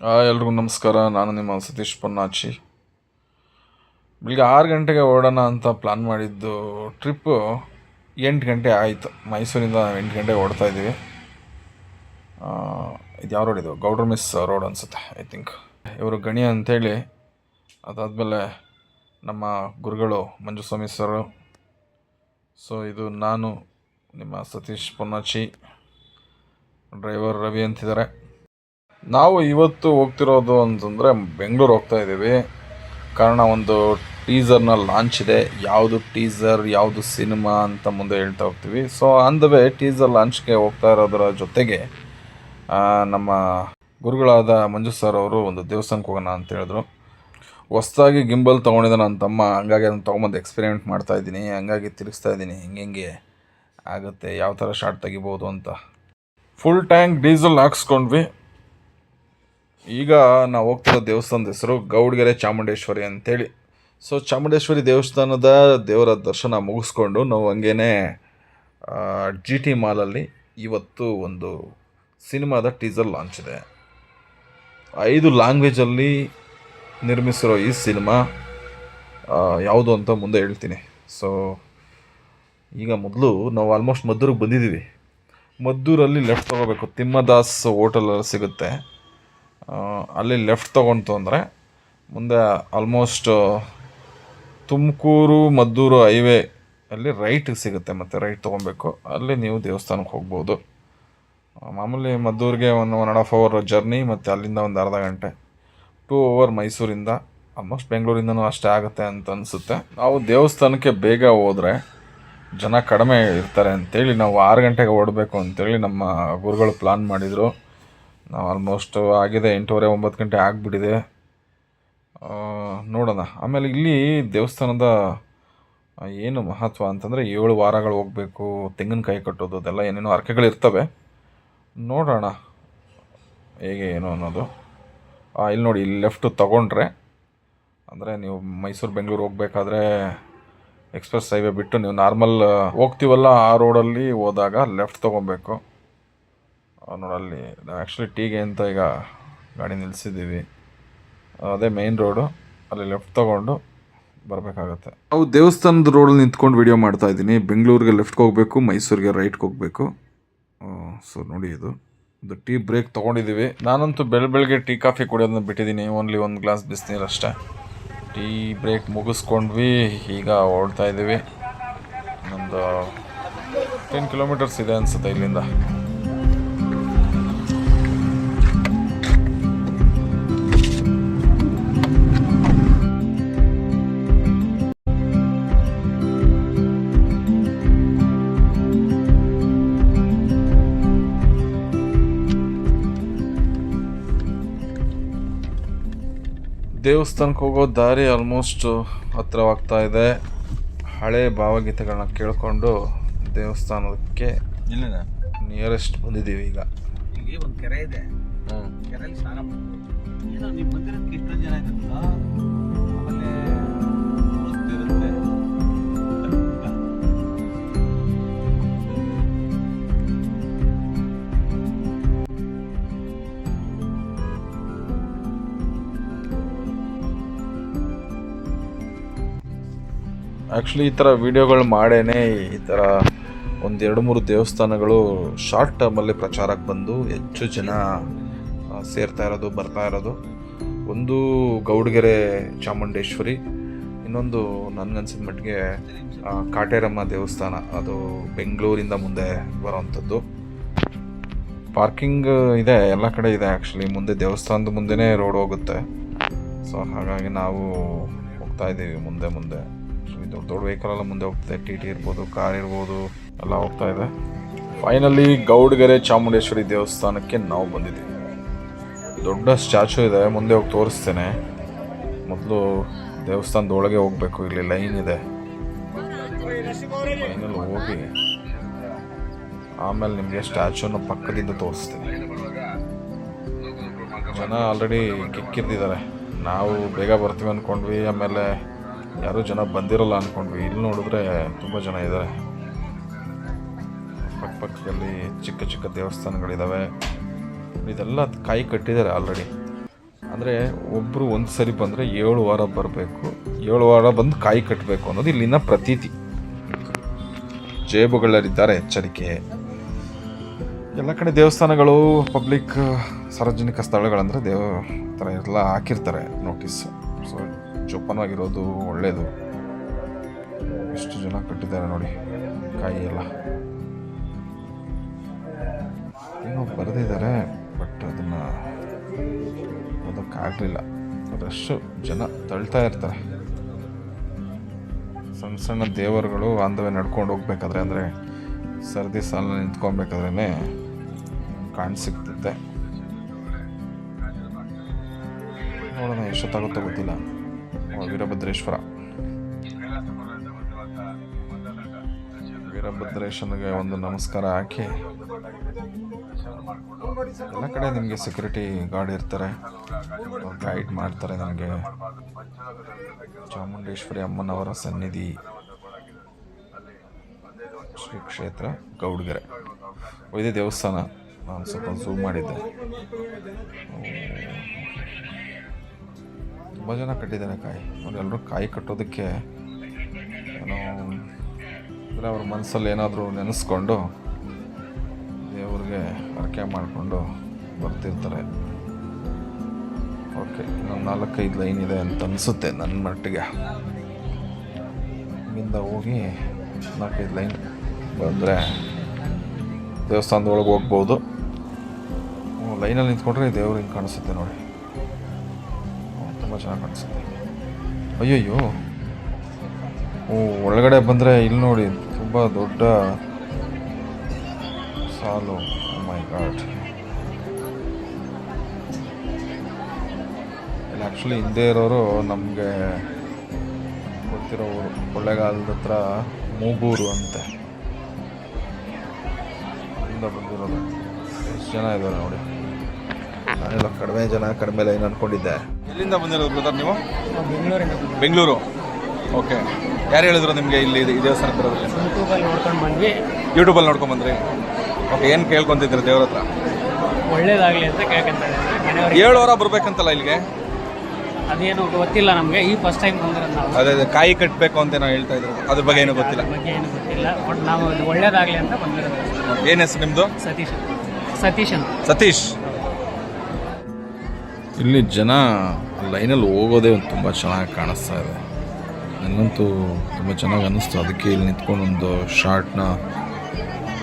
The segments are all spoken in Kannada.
ಎಲ್ರಿಗೂ ನಮಸ್ಕಾರ. ನಾನು ನಿಮ್ಮ ಸತೀಶ್ ಪೊನ್ನಾಚಿ. ಬೆಳಿಗ್ಗೆ 6 ಗಂಟೆಗೆ ಹೊರಡೋಣ ಅಂತ ಪ್ಲ್ಯಾನ್ ಮಾಡಿದ್ದು ಟ್ರಿಪ್ಪು 8 ಗಂಟೆ ಆಯಿತು. ಮೈಸೂರಿಂದ 8 ಗಂಟೆಗೆ ಹೊರಡ್ತಾ ಇದ್ದೀವಿ. ಇದು ಯಾವ ರೋಡ್ ಇದು? ಗೌಡ್ರ ಮಿಸ್ ರೋಡ್ ಅನಿಸುತ್ತೆ, ಐ ಥಿಂಕ್. ಇವರು ಗಣಿ ಅಂಥೇಳಿ. ಅದಾದಮೇಲೆ ನಮ್ಮ ಗುರುಗಳು ಮಂಜುಸ್ವಾಮಿ ಸರು. ಸೊ ಇದು ನಾನು ನಿಮ್ಮ ಸತೀಶ್ ಪೊನ್ನಾಚಿ, ಡ್ರೈವರ್ ರವಿ ಅಂತಿದ್ದಾರೆ. ನಾವು ಇವತ್ತು ಹೋಗ್ತಿರೋದು ಅಂತಂದರೆ ಬೆಂಗಳೂರು ಹೋಗ್ತಾ ಇದ್ದೀವಿ. ಕಾರಣ ಒಂದು ಟೀಸರ್ನ ಲಾಂಚ್ ಇದೆ. ಯಾವುದು ಟೀಸರ್, ಯಾವುದು ಸಿನಿಮಾ ಅಂತ ಮುಂದೆ ಹೇಳ್ತಾ ಹೋಗ್ತೀವಿ. So on the way teaser ಲಾಂಚ್ಗೆ ಹೋಗ್ತಾ ಇರೋದರ ಜೊತೆಗೆ ನಮ್ಮ ಗುರುಗಳಾದ ಮಂಜು ಸರ್ ಅವರು ಒಂದು ದೇವಸ್ಥಾನಕ್ಕೆ ಹೋಗೋಣ ಅಂತ ಹೇಳಿದ್ರು. ಹೊಸ್ದಾಗಿ ಗಿಂಬಲ್ ತೊಗೊಂಡಿದ್ದ ನನ್ನ ತಮ್ಮ, ಹಂಗಾಗಿ ಅದನ್ನು ತೊಗೊಂಬಂದು ಎಕ್ಸ್ಪೆರಿಮೆಂಟ್ ಮಾಡ್ತಾಯಿದ್ದೀನಿ. ಹಂಗಾಗಿ ತಿರುಗಿಸ್ತಾ ಇದ್ದೀನಿ, ಹೆಂಗೆ ಆಗುತ್ತೆ, ಯಾವ ಥರ ಶಾರ್ಟ್ ತೆಗಿಬೋದು ಅಂತ. ಫುಲ್ ಟ್ಯಾಂಕ್ ಡೀಸೆಲ್ ಹಾಕ್ಸ್ಕೊಂಡ್ವಿ. ಈಗ ನಾವು ಹೋಗ್ತಿರೋ ದೇವಸ್ಥಾನದ ಹೆಸರು ಗೌಡಗೆರೆ ಚಾಮುಂಡೇಶ್ವರಿ ಅಂತೇಳಿ. ಸೊ ಚಾಮುಂಡೇಶ್ವರಿ ದೇವಸ್ಥಾನದ ದೇವರ ದರ್ಶನ ಮುಗಿಸ್ಕೊಂಡು ನಾವು ಹಂಗೇ GT ಮಾಲಲ್ಲಿ ಇವತ್ತು ಒಂದು ಸಿನಿಮಾದ ಟೀಸರ್ ಲಾಂಚ್ ಇದೆ. 5 ಲ್ಯಾಂಗ್ವೇಜಲ್ಲಿ ನಿರ್ಮಿಸಿರೋ ಈ ಸಿನಿಮಾ ಯಾವುದು ಅಂತ ಮುಂದೆ ಹೇಳ್ತೀನಿ. ಸೊ ಈಗ ಮೊದಲು ನಾವು ಆಲ್ಮೋಸ್ಟ್ ಮದ್ದೂರಿಗೆ ಬಂದಿದ್ದೀವಿ. ಮದ್ದೂರಲ್ಲಿ ಲೆಫ್ಟ್ ತೊಗೋಬೇಕು. ತಿಮ್ಮದಾಸ್ ಹೋಟೆಲಲ್ಲಿ ಸಿಗುತ್ತೆ. ಅಲ್ಲಿ ಲೆಫ್ಟ್ ತೊಗೊಂತು ಅಂದರೆ ಮುಂದೆ ಆಲ್ಮೋಸ್ಟ್ ತುಮಕೂರು ಮದ್ದೂರು ಹೈವೇ ಅಲ್ಲಿ ರೈಟ್ ಸಿಗುತ್ತೆ. ಮತ್ತು ರೈಟ್ ತೊಗೊಬೇಕು. ಅಲ್ಲಿ ನೀವು ದೇವಸ್ಥಾನಕ್ಕೆ ಹೋಗ್ಬೋದು. ಮಾಮೂಲಿ ಮದ್ದೂರಿಗೆ 1.5 ಅವರ್ ಜರ್ನಿ, ಮತ್ತು ಅಲ್ಲಿಂದ ಒಂದು ಅರ್ಧ ಗಂಟೆ. 2 ಅವರ್ ಮೈಸೂರಿಂದ. ಆಲ್ಮೋಸ್ಟ್ ಬೆಂಗಳೂರಿಂದನೂ ಅಷ್ಟೇ ಆಗುತ್ತೆ ಅಂತ ಅನಿಸುತ್ತೆ. ನಾವು ದೇವಸ್ಥಾನಕ್ಕೆ ಬೇಗ ಹೋದರೆ ಜನ ಕಡಿಮೆ ಇರ್ತಾರೆ ಅಂತೇಳಿ ನಾವು 6 ಗಂಟೆಗೆ ಓಡಬೇಕು ಅಂತೇಳಿ ನಮ್ಮ ಗುರುಗಳು ಪ್ಲಾನ್ ಮಾಡಿದರು. ನಾವು ಆಲ್ಮೋಸ್ಟ್ ಆಗಿದೆ 8:30-9 ಗಂಟೆ ಆಗಿಬಿಟ್ಟಿದೆ. ನೋಡೋಣ. ಆಮೇಲೆ ಇಲ್ಲಿ ದೇವಸ್ಥಾನದ ಏನು ಮಹತ್ವ ಅಂತಂದರೆ 7 ವಾರಗಳು ಹೋಗಬೇಕು, ತೆಂಗಿನಕಾಯಿ ಕಟ್ಟೋದು, ಅದೆಲ್ಲ ಏನೇನೋ ಹರಕೆಗಳಿರ್ತವೆ. ನೋಡೋಣ ಹೇಗೆ ಏನು ಅನ್ನೋದು. ಇಲ್ಲಿ ನೋಡಿ, ಇಲ್ಲಿ ಲೆಫ್ಟ್ ತೊಗೊಂಡ್ರೆ ಅಂದರೆ ನೀವು ಮೈಸೂರು ಬೆಂಗಳೂರು ಹೋಗ್ಬೇಕಾದ್ರೆ ಎಕ್ಸ್ಪ್ರೆಸ್ ಹೈವೇ ಬಿಟ್ಟು ನೀವು ನಾರ್ಮಲ್ ಹೋಗ್ತೀವಲ್ಲ ಆ ರೋಡಲ್ಲಿ ಹೋದಾಗ ಲೆಫ್ಟ್ ತೊಗೊಬೇಕು. ನೋಡಲ್ಲಿ ಆ್ಯಕ್ಚುಲಿ ಟೀಗೆ ಅಂತ ಈಗ ಗಾಡಿ ನಿಲ್ಲಿಸಿದ್ದೀವಿ. ಅದೇ ಮೇಯ್ನ್ ರೋಡು. ಅಲ್ಲಿ ಲೆಫ್ಟ್ ತೊಗೊಂಡು ಬರಬೇಕಾಗತ್ತೆ. ನಾವು ದೇವಸ್ಥಾನದ ರೋಡಲ್ಲಿ ನಿಂತ್ಕೊಂಡು ವೀಡಿಯೋ ಮಾಡ್ತಾಯಿದ್ದೀನಿ. ಬೆಂಗಳೂರಿಗೆ ಲೆಫ್ಟ್ಗೆ ಹೋಗಬೇಕು, ಮೈಸೂರಿಗೆ ರೈಟ್ಗೆ ಹೋಗಬೇಕು. ಸೊ ನೋಡಿ, ಇದು ಟೀ ಬ್ರೇಕ್ ತೊಗೊಂಡಿದ್ದೀವಿ. ನಾನಂತೂ ಬೆಳಗ್ಗೆ ಟೀ ಕಾಫಿ ಕುಡಿಯೋದನ್ನ ಬಿಟ್ಟಿದ್ದೀನಿ. ಓನ್ಲಿ 1 ಗ್ಲಾಸ್ ಬಿಸಿನೀರು ಅಷ್ಟೇ. ಟೀ ಬ್ರೇಕ್ ಮುಗಿಸ್ಕೊಂಡ್ವಿ. ಈಗ ಓಡ್ತಾ ಇದ್ದೀವಿ. ಒಂದು 10 ಕಿಲೋಮೀಟರ್ಸ್ ಇದೆ ಅನಿಸುತ್ತೆ ಇಲ್ಲಿಂದ. ದೇವಸ್ಥಾನಕ್ಕೆ ಹೋಗೋ ದಾರಿ ಆಲ್ಮೋಸ್ಟ್ ಹತ್ತಿರವಾಗ್ತಾ ಇದೆ. ಹಳೆ ಭಾವಗೀತೆಗಳನ್ನ ಕೇಳಿಕೊಂಡು ದೇವಸ್ಥಾನಕ್ಕೆ ನಿಯರೆಸ್ಟ್ ಬಂದಿದ್ದೀವಿ. ಈಗ ಇಲ್ಲಿ ಒಂದು ಕೆರೆ ಇದೆ. ಕೆರೆಯಲ್ಲಿ ಸ್ನಾನ ಮಾಡ್ಬೋದು. ಏನೋ ನೀವು ಬಂದಿರೋದಕ್ಕೆ ಇಷ್ಟೊಂದು ಜನ ಇದ್ದಾರಲ್ಲ. ಆಮೇಲೆ ಇರುತ್ತೆ. ಆ್ಯಕ್ಚುಲಿ ಈ ಥರ ವೀಡಿಯೋಗಳು ಮಾಡೇನೆ ಈ ಥರ 1-2-3 ದೇವಸ್ಥಾನಗಳು ಶಾರ್ಟ್ ಟರ್ಮಲ್ಲಿ ಪ್ರಚಾರಕ್ಕೆ ಬಂದು ಹೆಚ್ಚು ಜನ ಸೇರ್ತಾ ಇರೋದು, ಬರ್ತಾ ಇರೋದು. ಒಂದು ಗೌಡಗೆರೆ ಚಾಮುಂಡೇಶ್ವರಿ, ಇನ್ನೊಂದು ನನಗನ್ಸಿದ ಮಟ್ಟಿಗೆ ಕಾಟೇರಮ್ಮ ದೇವಸ್ಥಾನ. ಅದು ಬೆಂಗಳೂರಿಂದ ಮುಂದೆ ಬರೋವಂಥದ್ದು. ಪಾರ್ಕಿಂಗ್ ಇದೆ, ಎಲ್ಲ ಕಡೆ ಇದೆ. ಆ್ಯಕ್ಚುಲಿ ಮುಂದೆ ದೇವಸ್ಥಾನದ ಮುಂದೆನೇ ರೋಡ್ ಹೋಗುತ್ತೆ. ಸೊ ಹಾಗಾಗಿ ನಾವು ಹೋಗ್ತಾ ಇದ್ದೀವಿ ಮುಂದೆ. ದೊಡ್ಡ ವೆಹಿಕಲೆಲ್ಲ ಮುಂದೆ ಹೋಗ್ತದೆ. TT ಇರ್ಬೋದು, ಕಾರ್ ಇರ್ಬೋದು, ಎಲ್ಲ ಹೋಗ್ತಾ ಇದೆ. ಫೈನಲಿ ಗೌಡಗೆರೆ ಚಾಮುಂಡೇಶ್ವರಿ ದೇವಸ್ಥಾನಕ್ಕೆ ನಾವು ಬಂದಿದ್ದೀವಿ. ದೊಡ್ಡ ಸ್ಟ್ಯಾಚು ಇದೆ, ಮುಂದೆ ಹೋಗಿ ತೋರಿಸ್ತೇನೆ. ಮೊದಲು ದೇವಸ್ಥಾನದ ಒಳಗೆ ಹೋಗಬೇಕು. ಇಲ್ಲಿ ಲೈನ್ ಇದೆ. ಲೈನಲ್ಲಿ ಹೋಗಿ ಆಮೇಲೆ ನಿಮಗೆ ಸ್ಟ್ಯಾಚುನ ಪಕ್ಕದಿಂದ ತೋರಿಸ್ತೀನಿ. ಜನ ಆಲ್ರೆಡಿ ಕಿಕ್ಕಿರ್ತಿದ್ದಾರೆ. ನಾವು ಬೇಗ ಬರ್ತೀವಿ ಅಂದ್ಕೊಂಡ್ವಿ, ಆಮೇಲೆ ಯಾರೂ ಜನ ಬಂದಿರಲ್ಲ ಅಂದ್ಕೊಂಡ್ವಿ. ಇಲ್ಲಿ ನೋಡಿದ್ರೆ ತುಂಬ ಜನ ಇದ್ದಾರೆ. ಪಕ್ಕದಲ್ಲಿ ಚಿಕ್ಕ ಚಿಕ್ಕ ದೇವಸ್ಥಾನಗಳಿದ್ದಾವೆ. ಇದೆಲ್ಲ ಕಾಯಿ ಕಟ್ಟಿದ್ದಾರೆ ಆಲ್ರೆಡಿ. ಅಂದರೆ ಒಬ್ಬರು ಒಂದು ಸರಿ ಬಂದರೆ 7 ವಾರ ಬರಬೇಕು, 7 ವಾರ ಬಂದು ಕಾಯಿ ಕಟ್ಟಬೇಕು ಅನ್ನೋದು ಇಲ್ಲಿನ ಪ್ರತೀತಿ. ಜೇಬುಗಳಲ್ಲಿದ್ದಾರೆ ಎಚ್ಚರಿಕೆ. ಎಲ್ಲ ಕಡೆ ದೇವಸ್ಥಾನಗಳು, ಪಬ್ಲಿಕ್ ಸಾರ್ವಜನಿಕ ಸ್ಥಳಗಳಂದರೆ ಥರ ಎಲ್ಲ ಹಾಕಿರ್ತಾರೆ ನೋಟಿಸ್. ಸೊ ಜೋಪಾನವಾಗಿರೋದು ಒಳ್ಳೆಯದು. ಎಷ್ಟು ಜನ ಕಟ್ಟಿದ್ದಾರೆ ನೋಡಿ ಕಾಯಿ ಎಲ್ಲ. ಏನೋ ಬರೆದಿದ್ದಾರೆ, ಬಟ್ ಅದನ್ನು ಓದೋಕ್ಕಾಗಲಿಲ್ಲ. ರಶ್ಶು ಜನ ತಳ್ತಾ ಇರ್ತಾರೆ. ಸಣ್ಣ ಸಣ್ಣ ದೇವರುಗಳು ಆಂದವೇ ನಡ್ಕೊಂಡು ಹೋಗ್ಬೇಕಾದ್ರೆ, ಅಂದರೆ ಸರದಿ ಸಾಲ ನಿಂತ್ಕೊಬೇಕಾದ್ರೇ ಕಾಣಿಸಿಕ್ತೈತೆ. ನೋಡೋಣ ಎಷ್ಟೊತ್ತಾಗುತ್ತೋ ಗೊತ್ತಿಲ್ಲ. ವೀರಭದ್ರೇಶ್ವರ, ವೀರಭದ್ರೇಶ್ವರನಿಗೆ ಒಂದು ನಮಸ್ಕಾರ ಹಾಕಿ, ಎಲ್ಲ ಕಡೆ ನಿಮಗೆ ಸೆಕ್ಯೂರಿಟಿ ಗಾರ್ಡ್ ಇರ್ತಾರೆ, ಗೈಡ್ ಮಾಡ್ತಾರೆ. ನಮಗೆ ಚಾಮುಂಡೇಶ್ವರಿ ಅಮ್ಮನವರ ಸನ್ನಿಧಿ, ಶ್ರೀ ಕ್ಷೇತ್ರ ಗೌಡ್ಗೆರೆ. ಇದೇ ದೇವಸ್ಥಾನ. ನಾನು ಸ್ವಲ್ಪ ಝೂಮ್ ಮಾಡಿದ್ದೆ. ತುಂಬ ಜನ ಕಟ್ಟಿದ್ದಾರೆ ಕಾಯಿ. ಅವರೆಲ್ಲರೂ ಕಾಯಿ ಕಟ್ಟೋದಕ್ಕೆ ಏನೋ ಅಂದರೆ ಅವ್ರ ಮನಸ್ಸಲ್ಲಿ ಏನಾದರೂ ನೆನೆಸ್ಕೊಂಡು ದೇವ್ರಿಗೆ ಹರಕೆ ಮಾಡಿಕೊಂಡು ಬರ್ತಿರ್ತಾರೆ. ಓಕೆ, ಇನ್ನೊಂದು 4-5 ಲೈನ್ ಇದೆ ಅಂತ ಅನಿಸುತ್ತೆ ನನ್ನ ಮಟ್ಟಿಗೆ. ಇಲ್ಲಿಂದ ಹೋಗಿ 4-5 ಲೈನ್ ಬಂದರೆ ದೇವಸ್ಥಾನದೊಳಗೆ ಹೋಗ್ಬೋದು. ಲೈನಲ್ಲಿ ನಿಂತ್ಕೊಂಡ್ರೆ ದೇವ್ರು ಹಿಂಗೆ ಕಾಣಿಸುತ್ತೆ ನೋಡಿ. ತುಂಬ ಚೆನ್ನಾಗಿ ಕಾಣಿಸುತ್ತೆ. ಅಯ್ಯಯ್ಯೋ, ಒಳಗಡೆ ಬಂದರೆ ಇಲ್ಲಿ ನೋಡಿ ತುಂಬ ದೊಡ್ಡ ಸಾಲು. ಮೈ ಗಾಡ್. ಇಲ್ಲಿ ಆ್ಯಕ್ಚುಲಿ ಹಿಂದೆ ಇರೋರು ನಮಗೆ ಗೊತ್ತಿರೋ ಊರು, ಕೊಳ್ಳೇಗಾಲದ ಹತ್ರ ಮೂಗೂರು ಅಂತೆ. ಅಲ್ಲಿಂದ ಬಂದಿರೋದು. ಎಷ್ಟು ಜನ ಇದ್ದಾರೆ ನೋಡಿ. ನಾನೆಲ್ಲ ಕಡಿಮೆ ಲೈನ್ ಅಂದ್ಕೊಂಡಿದ್ದೆ. ಎಲ್ಲಿಂದ ಬಂದಿರೋದು ಬ್ರದರ್ ನೀವು? ಬೆಂಗಳೂರು. ಓಕೆ, ಯಾರು ಹೇಳಿದ್ರು ನಿಮಗೆ ಇಲ್ಲಿ ಈ ದೇವಸ್ಥಾನ ಬರೋದಿಲ್ಲ? ಯೂಟ್ಯೂಬಲ್ಲಿ ನೋಡ್ಕೊಂಡು ಬಂದ್ರಿ. ಓಕೆ, ಏನು ಕೇಳ್ಕೊಂತಿದ್ರು ದೇವ್ರ ಹತ್ರ? ಒಳ್ಳೇದಾಗಲಿ ಅಂತ ಕೇಳ್ಕೊಂತಾರೆ. 7 ವಾರ ಬರ್ಬೇಕಂತಲ್ಲ ಇಲ್ಲಿಗೆ? ಅದೇನು ಗೊತ್ತಿಲ್ಲ ನಮಗೆ, ಈ ಫಸ್ಟ್ ಟೈಮ್ ಬಂದಿರೋದು ನಾವು. ಅದೇ ಕಾಯಿ ಕಟ್ಟಬೇಕು ಅಂತ ನಾವು ಹೇಳ್ತಾ ಇದ್ರು, ಅದ್ರ ಬಗ್ಗೆ ಏನೂ ಗೊತ್ತಿಲ್ಲ. ಬಗ್ಗೆ ಏನು ಗೊತ್ತಿಲ್ಲ, ಬಟ್ ನಾವು ಅದು ಒಳ್ಳೇದಾಗಲಿ ಅಂತ ಬಂದಿರೋದು. ಏನು ಹೆಸರು ನಿಮ್ಮದು? ಸತೀಶ್ ಅಂತ. ಸತೀಶ್. ಇಲ್ಲಿ ಜನ ಲೈನಲ್ಲಿ ಹೋಗೋದೇ ಒಂದು ತುಂಬ ಚೆನ್ನಾಗಿ ಕಾಣಿಸ್ತಾ ಇದೆ. ನನಗಂತೂ ತುಂಬ ಚೆನ್ನಾಗಿ ಅನ್ನಿಸ್ತು. ಅದಕ್ಕೆ ಇಲ್ಲಿ ನಿಂತ್ಕೊಂಡು ಒಂದು ಶಾರ್ಟ್ನ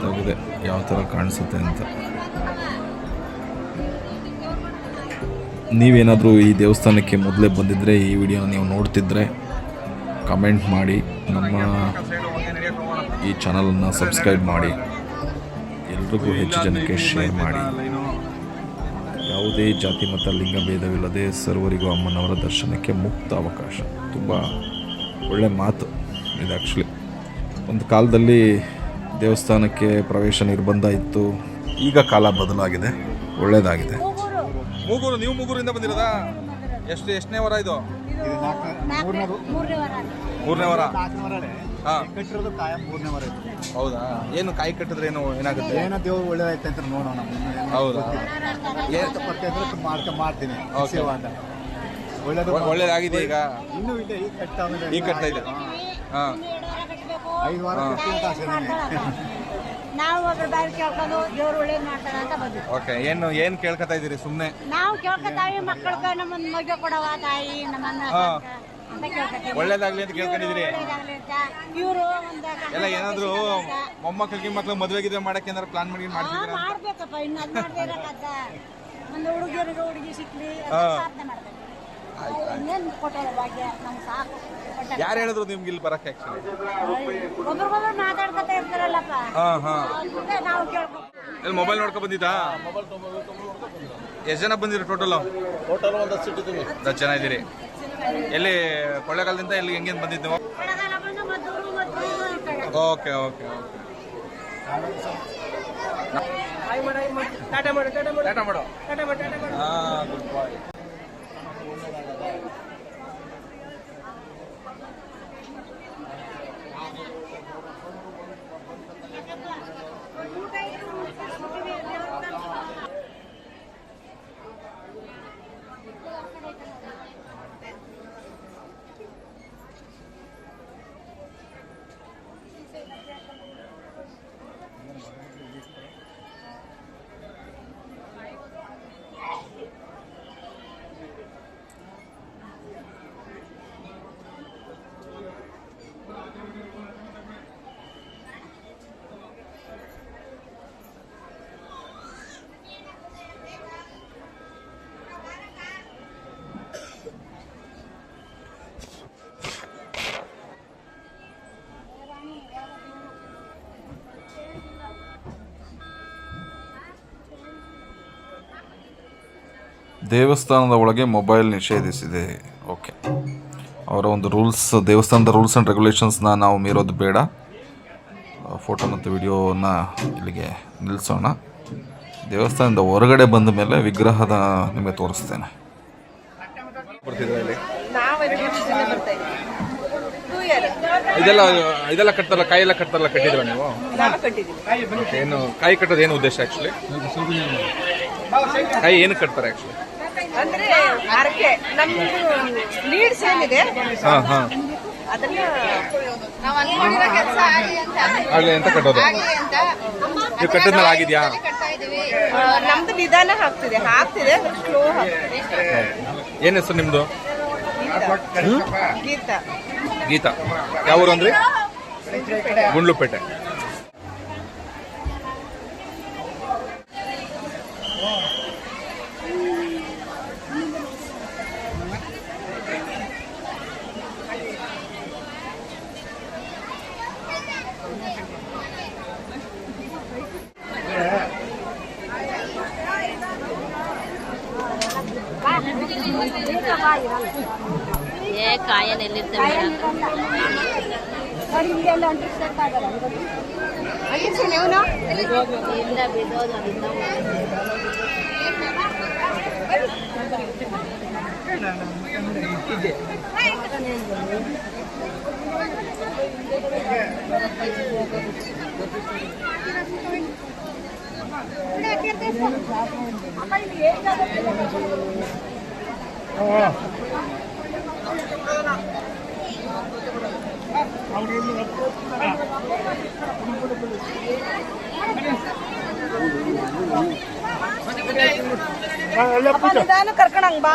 ತೆಗೆದೆ ಯಾವ ಥರ ಕಾಣಿಸುತ್ತೆ ಅಂತ. ನೀವೇನಾದರೂ ಈ ದೇವಸ್ಥಾನಕ್ಕೆ ಮೊದಲೇ ಬಂದಿದ್ದರೆ, ಈ ವಿಡಿಯೋನ ನೀವು ನೋಡ್ತಿದ್ರೆ ಕಮೆಂಟ್ ಮಾಡಿ, ನಮ್ಮ ಈ ಚಾನಲನ್ನು ಸಬ್ಸ್ಕ್ರೈಬ್ ಮಾಡಿ, ಎಲ್ರಿಗೂ ಹೆಚ್ಚು ಜನಕ್ಕೆ ಶೇರ್ ಮಾಡಿ. ಯಾವುದೇ ಜಾತಿ ಮತ ಲಿಂಗ ಭೇದವಿಲ್ಲದೆ ಸರ್ವರಿಗೂ ಅಮ್ಮನವರ ದರ್ಶನಕ್ಕೆ ಮುಕ್ತ ಅವಕಾಶ. ತುಂಬ ಒಳ್ಳೆ ಮಾತು ಇದು. ಆ್ಯಕ್ಚುಲಿ ಒಂದು ಕಾಲದಲ್ಲಿ ದೇವಸ್ಥಾನಕ್ಕೆ ಪ್ರವೇಶ ನಿರ್ಬಂಧ ಇತ್ತು, ಈಗ ಕಾಲ ಬದಲಾಗಿದೆ, ಒಳ್ಳೆಯದಾಗಿದೆ. ಮೂಗೂರು, ನೀವು ಮೂಗೂರಿಂದ ಬಂದಿರೋದಾ? ಎಷ್ಟನೇ ವಾರ ಇದು? ಮೂರನೇ ವಾರ. ಹಾಂ, ಕಟ್ಟಿರೋದು ಕಾಯ 3ನೇ ವಾರ ಇದೆ. ಹೌದಾ? ಏನು ಕಾಯಿ ಕಟ್ಟಿದ್ರೆ ಏನಾಗುತ್ತೆ? ಏನೋ ದೇವ್ರು ಒಳ್ಳೇದಾಯ್ತು ಅಂತ ನೋಡೋಣ. ಹೌದಾ? ಏನು ಮಾಡ್ತೀನಿ ಸೇವಾ ಅಂತ. ಒಳ್ಳೇದಾಗಿದೆ. ಈಗ ಇನ್ನೂ ಇದೆ, ಈಗ ಕಟ್ತಾ ಇದೆ. ಹಾಂ, 5 ವಾರ ನಾವು ಅದ್ರ ಬಾರಿ ಕೇಳ್ಕೊಂಡು ದೇವ್ರು ಒಳ್ಳೇದು ಮಾಡ್ತಾರ ಅಂತ ಬಂದ್ವಿ. ಓಕೆ, ಏನು ಕೇಳ್ಕೊತಾ ಇದ್ದೀರಿ? ಸುಮ್ಮನೆ ನಾವು ಕೇಳ್ಕೊತಾವಿ, ಮಕ್ಕಳಿಗೆ ನಮ್ಮನ್ನ ಮದುವೆ ಕೊಡವ ತಾಯಿ ನಮ್ಮನ್ನ ಅಂತ ಕೇಳ್ಕೊತೀವಿ. ಒಳ್ಳೇದಾಗ್ಲಿ ಅಂತ ಕೇಳ್ಕೊಂಡಿದ್ದೀರಿ. ಇವರು ಎಲ್ಲ ಏನಾದ್ರು ಮೊಮ್ಮಕ್ಕಳಿಗೆ ಮಕ್ಳು ಮದುವೆಗಿದ್ರೆ ಮಾಡಕ್ಕೆ ಏನಾದ್ರು ಪ್ಲಾನ್ ಮಾಡ್ತಿದ್ದೀರಾ? ಮಾಡ್ಬೇಕಪ್ಪ, ಇನ್ನು ಅದು ಮಾಡದೇ ಇರಕತ್ತ. ಒಂದು ಹುಡುಗಿ ಸಿಕ್ಲಿ ಪ್ರಾರ್ಥನೆ ಮಾಡ್ಬೇಕು. ಇನ್ನೇನು ಕೊಟ್ಟೋದ ಭಾಗ್ಯ ನಮ್ಗೆ ಸಾಕು. ಯಾರು ಹೇಳಿದ್ರು ನಿಮ್ಗೆ ಇಲ್ಲಿ ಬರಕ್ಕೆ? ಆಕ್ಚುಲಿ ಒಬ್ರಿಗೊಬ್ರು ಮಾತಾಡ್ಕೊತಾ ಇರ್ತಾರಲ್ಲಪ್ಪ, ನಾವು ಕೇಳ್ಕೊ. ಇಲ್ಲಿ ಮೊಬೈಲ್ ನೋಡ್ಕೊ ಬಂದಿದ್ದಾ? ಎಷ್ಟು ಜನ ಬಂದಿರಿ ಟೋಟಲ್? ಒಂದು 10 ಜನ ಇದ್ದೀರಿ. ಎಲ್ಲಿ ಕೊಳ್ಳೇಗಾಲದಿಂದ ಎಲ್ಲಿ ಹೆಂಗೇನು ಬಂದಿದ್ದು? ಓಕೆ ಓಕೆ ಟಾಟಾ ಮಾಡು. ಹಾಂ, ಗುಡ್ ಬಾಯ್. ದೇವಸ್ಥಾನದ ಒಳಗೆ ಮೊಬೈಲ್ ನಿಷೇಧಿಸಿದೆ. ಓಕೆ, ಅವರ ಒಂದು ರೂಲ್ಸ್, ದೇವಸ್ಥಾನದ ರೂಲ್ಸ್ ಆ್ಯಂಡ್ ರೆಗ್ಯುಲೇಷನ್ಸ್ನ ನಾವು ಮೀರೋದು ಬೇಡ. ಫೋಟೋ ಮತ್ತು ವಿಡಿಯೋನ ಇಲ್ಲಿಗೆ ನಿಲ್ಲಿಸೋಣ. ದೇವಸ್ಥಾನದ ಹೊರಗಡೆ ಬಂದ ಮೇಲೆ ವಿಗ್ರಹದ ನಿಮಗೆ ತೋರಿಸ್ತೇನೆ. ಇದೆಲ್ಲ ಕಟ್ತಾರಲ್ಲ, ಕಾಯಿ ಎಲ್ಲ ಕಟ್ತಾರಲ್ಲ, ಕಟ್ಟಿದ್ರ ನೀವು? ಏನು ಕಾಯಿ ಕಟ್ಟೋದು ಏನು ಉದ್ದೇಶ ಆಕ್ಚುಲಿ? ಕಾಯಿ ಏನು ಕಟ್ತಾರೆ ಆಕ್ಚುಲಿ? ಅಂದ್ರೆ ಅರಕೆ ನಮ್ದು ಲೀಡ್ಸ್ ಏನಿದೆ ಅದನ್ನ ಆಗ್ಲಿ ಅಂತ ಕಟ್ಟೋದು. ನೀವು ಕಟ್ಟಿದ್ಮೇಲೆ ಆಗಿದ್ಯಾ? ನಮ್ದು ನಿಧಾನ ಹಾಕ್ತಿದೆ ಸ್ಲೋ ಹಾಕ್ತಿದೆ. ಏನ್ ಹೆಸರು ನಿಮ್ದು? ಗೀತಾ. ಗೀತಾ. ಯಾವ ಊರು ಅಂದ್ರಿ? ಗುಂಡ್ಲುಪೇಟೆ. ಕಾಯಲ್ಲಿ ಎಲ್ಲಿರ್ತೇವೆ ಇಲ್ಲ ಬಿಡೋದು ಅಲ್ಲಿಂದ ನಿಧಾನ ಕರ್ಕೊಂಡಂಗ್ ಬಾ.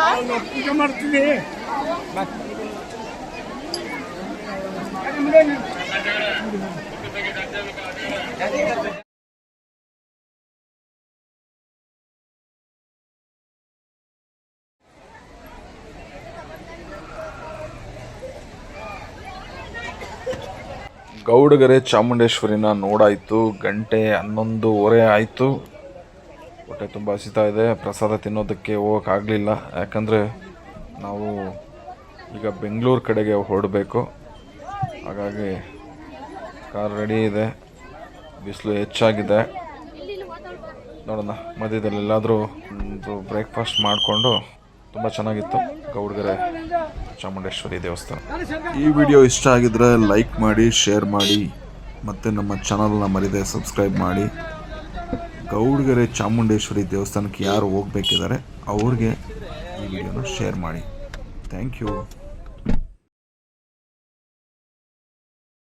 ಗೌಡಗೆರೆ ಚಾಮುಂಡೇಶ್ವರಿನ ನೋಡಾಯಿತು. ಗಂಟೆ 11:30 ಆಯಿತು. ಹೊಟ್ಟೆ ತುಂಬ ಹಸಿತಾ ಇದೆ. ಪ್ರಸಾದ ತಿನ್ನೋದಕ್ಕೆ ಹೋಗೋಕ್ಕಾಗಲಿಲ್ಲ, ಯಾಕಂದರೆ ನಾವು ಈಗ ಬೆಂಗಳೂರು ಕಡೆಗೆ ಹೊರಡಬೇಕು. ಹಾಗಾಗಿ ಕಾರ್ ರೆಡಿ ಇದೆ, ಬಿಸಿಲು ಹೆಚ್ಚಾಗಿದೆ. ನೋಡೋಣ, ಮಧ್ಯದಲ್ಲಿ ಎಲ್ಲಾದರೂ ಒಂದು ಬ್ರೇಕ್ಫಾಸ್ಟ್ ಮಾಡಿಕೊಂಡು. ತುಂಬ ಚೆನ್ನಾಗಿತ್ತು ಗೌಡಗೆರೆ ಚಾಮುಂಡೇಶ್ವರಿ ದೇವಸ್ಥಾನ. ಈ ವಿಡಿಯೋ ಇಷ್ಟ ಆಗಿದ್ರೆ ಲೈಕ್ ಮಾಡಿ, ಶೇರ್ ಮಾಡಿ, ಮತ್ತು ನಮ್ಮ ಚಾನಲ್ನ ಮರಿದೆ ಸಬ್ಸ್ಕ್ರೈಬ್ ಮಾಡಿ. ಗೌಡಗೆರೆ ಚಾಮುಂಡೇಶ್ವರಿ ದೇವಸ್ಥಾನಕ್ಕೆ ಯಾರು ಹೋಗಬೇಕಿದ್ದಾರೆ ಅವ್ರಿಗೆ ಈ ವಿಡಿಯೋನ ಶೇರ್ ಮಾಡಿ. Thank you.